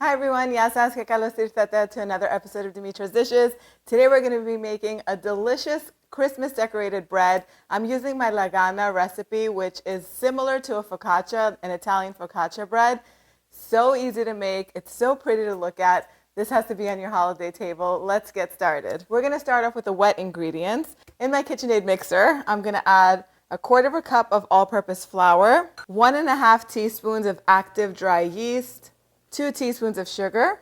Hi everyone, yasas que kalos tirtata to another episode of Dimitra's Dishes. Today we're going to be making a delicious Christmas decorated bread. I'm using my Lagana recipe, which is similar to a focaccia, an Italian focaccia bread. So easy to make, it's so pretty to look at. This has to be on your holiday table. Let's get started. We're going to start off with the wet ingredients. In my KitchenAid mixer, I'm going to add a quarter of a cup of all-purpose flour, 1.5 teaspoons of active dry yeast, 2 teaspoons of sugar,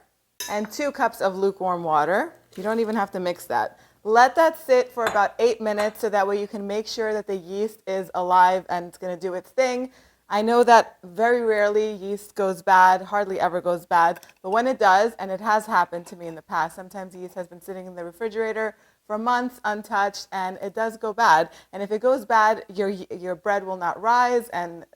and 2 cups of lukewarm water. You don't even have to mix that. Let that sit for about 8 minutes so that way you can make sure that the yeast is alive and it's going to do its thing. I know that very rarely yeast goes bad, hardly ever goes bad, but when it does, and it has happened to me in the past, sometimes yeast has been sitting in the refrigerator for months untouched and it does go bad. And if it goes bad, your bread will not rise and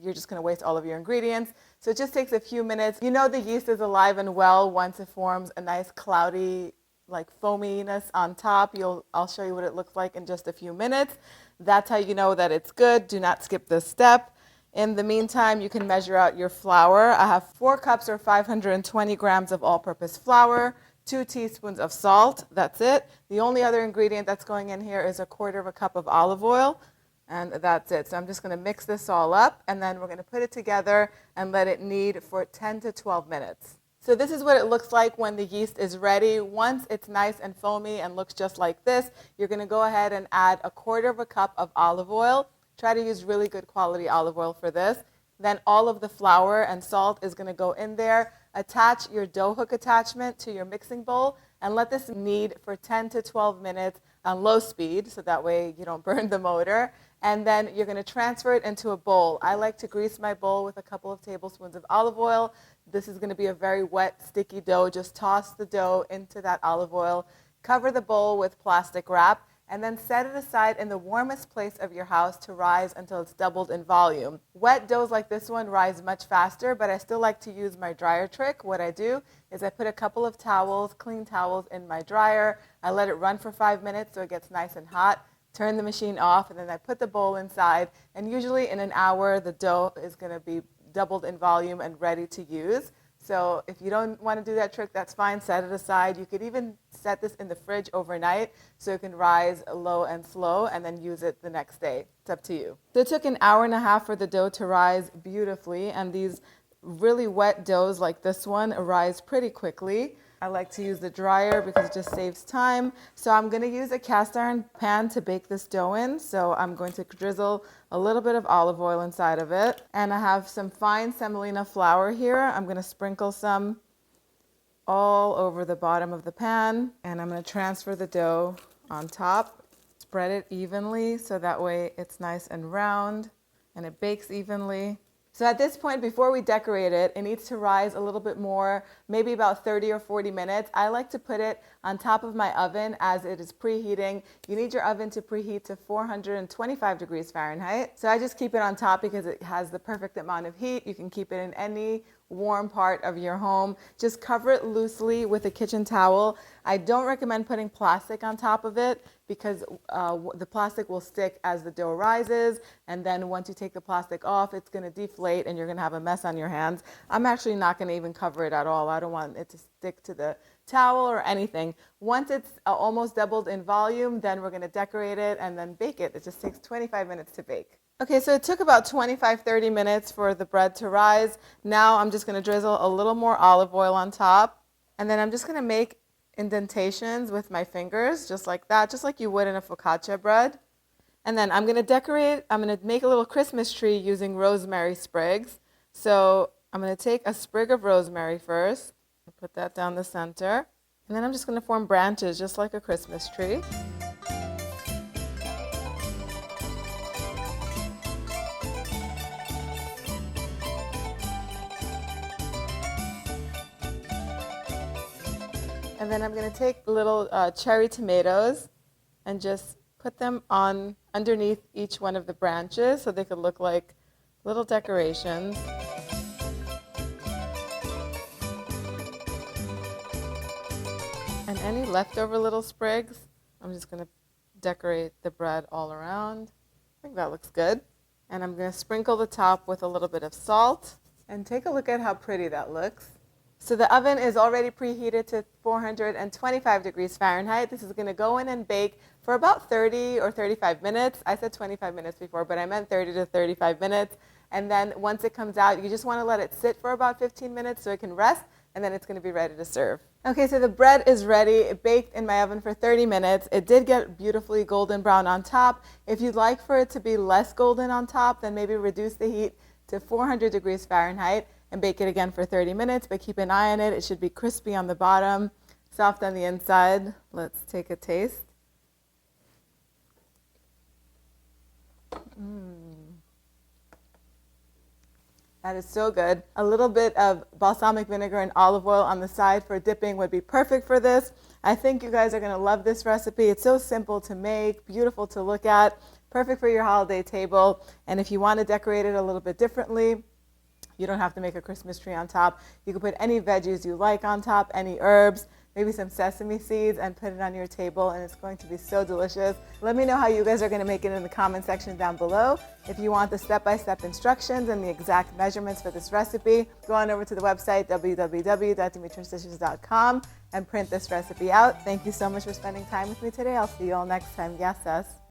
you're just going to waste all of your ingredients. So it just takes a few minutes. You know the yeast is alive and well once it forms a nice cloudy, like foaminess on top. I'll show you what it looks like in just a few minutes. That's how you know that it's good. Do not skip this step. In the meantime, you can measure out your flour. I have 4 cups or 520 grams of all-purpose flour, 2 teaspoons of salt. That's it. The only other ingredient that's going in here is a quarter of a cup of olive oil. And that's it. So I'm just going to mix this all up, and then we're going to put it together and let it knead for 10 to 12 minutes. So this is what it looks like when the yeast is ready. Once it's nice and foamy and looks just like this, you're going to go ahead and add a quarter of a cup of olive oil. Try to use really good quality olive oil for this. Then all of the flour and salt is going to go in there. Attach your dough hook attachment to your mixing bowl and let this knead for 10 to 12 minutes on low speed so that way you don't burn the motor. And then you're going to transfer it into a bowl. I like to grease my bowl with a couple of tablespoons of olive oil. This is going to be a very wet, sticky dough. Just toss the dough into that olive oil. Cover the bowl with plastic wrap, and then set it aside in the warmest place of your house to rise until it's doubled in volume. Wet doughs like this one rise much faster, but I still like to use my dryer trick. What I do is I put a couple of towels, clean towels, in my dryer. I let it run for 5 minutes so it gets nice and hot. Turn the machine off, and then I put the bowl inside, and usually in an hour the dough is going to be doubled in volume and ready to use. So if you don't want to do that trick, that's fine. Set it aside. You could even set this in the fridge overnight so it can rise low and slow and then use it the next day. It's up to you. So it took an hour and a half for the dough to rise beautifully, and these really wet doughs like this one rise pretty quickly. I like to use the dryer because it just saves time. So I'm going to use a cast iron pan to bake this dough in. So I'm going to drizzle a little bit of olive oil inside of it. And I have some fine semolina flour here. I'm going to sprinkle some all over the bottom of the pan. And I'm going to transfer the dough on top. Spread it evenly so that way it's nice and round and it bakes evenly. So at this point, before we decorate it, it needs to rise a little bit more, maybe about 30 or 40 minutes. I like to put it on top of my oven as it is preheating. You need your oven to preheat to 425 degrees Fahrenheit. So I just keep it on top because it has the perfect amount of heat. You can keep it in any warm part of your home. Just cover it loosely with a kitchen towel. I don't recommend putting plastic on top of it because the plastic will stick as the dough rises, and then once you take the plastic off, it's going to deflate and you're going to have a mess on your hands. I'm actually not going to even cover it at all. I don't want it to stick to the towel or anything. Once it's almost doubled in volume, then we're going to decorate it and then bake it. It just takes 25 minutes to bake. Okay, so it took about 25-30 minutes for the bread to rise. Now I'm just going to drizzle a little more olive oil on top, and then I'm just going to make indentations with my fingers, just like that, just like you would in a focaccia bread. And then I'm going to decorate. I'm going to make a little Christmas tree using rosemary sprigs. So I'm going to take a sprig of rosemary first, put that down the center, and then I'm just going to form branches just like a Christmas tree. And then I'm going to take little cherry tomatoes and just put them on underneath each one of the branches so they could look like little decorations. And any leftover little sprigs, I'm just going to decorate the bread all around. I think that looks good. And I'm going to sprinkle the top with a little bit of salt. And take a look at how pretty that looks. So the oven is already preheated to 425 degrees Fahrenheit. This is going to go in and bake for about 30 or 35 minutes. I said 25 minutes before, but I meant 30 to 35 minutes. And then once it comes out, you just want to let it sit for about 15 minutes so it can rest, and then it's going to be ready to serve. Okay, so the bread is ready. It baked in my oven for 30 minutes. It did get beautifully golden brown on top. If you'd like for it to be less golden on top, then maybe reduce the heat to 400 degrees Fahrenheit and bake it again for 30 minutes, but keep an eye on it. It should be crispy on the bottom, soft on the inside. Let's take a taste. That is so good. A little bit of balsamic vinegar and olive oil on the side for dipping would be perfect for this. I think you guys are going to love this recipe. It's so simple to make, beautiful to look at, perfect for your holiday table. And if you want to decorate it a little bit differently, you don't have to make a Christmas tree on top. You can put any veggies you like on top, any herbs, maybe some sesame seeds, and put it on your table, and it's going to be so delicious. Let me know how you guys are going to make it in the comment section down below. If you want the step-by-step instructions and the exact measurements for this recipe, go on over to the website www.dimitrasdishes.com and print this recipe out. Thank you so much for spending time with me today. I'll see you all next time. Yes, sis.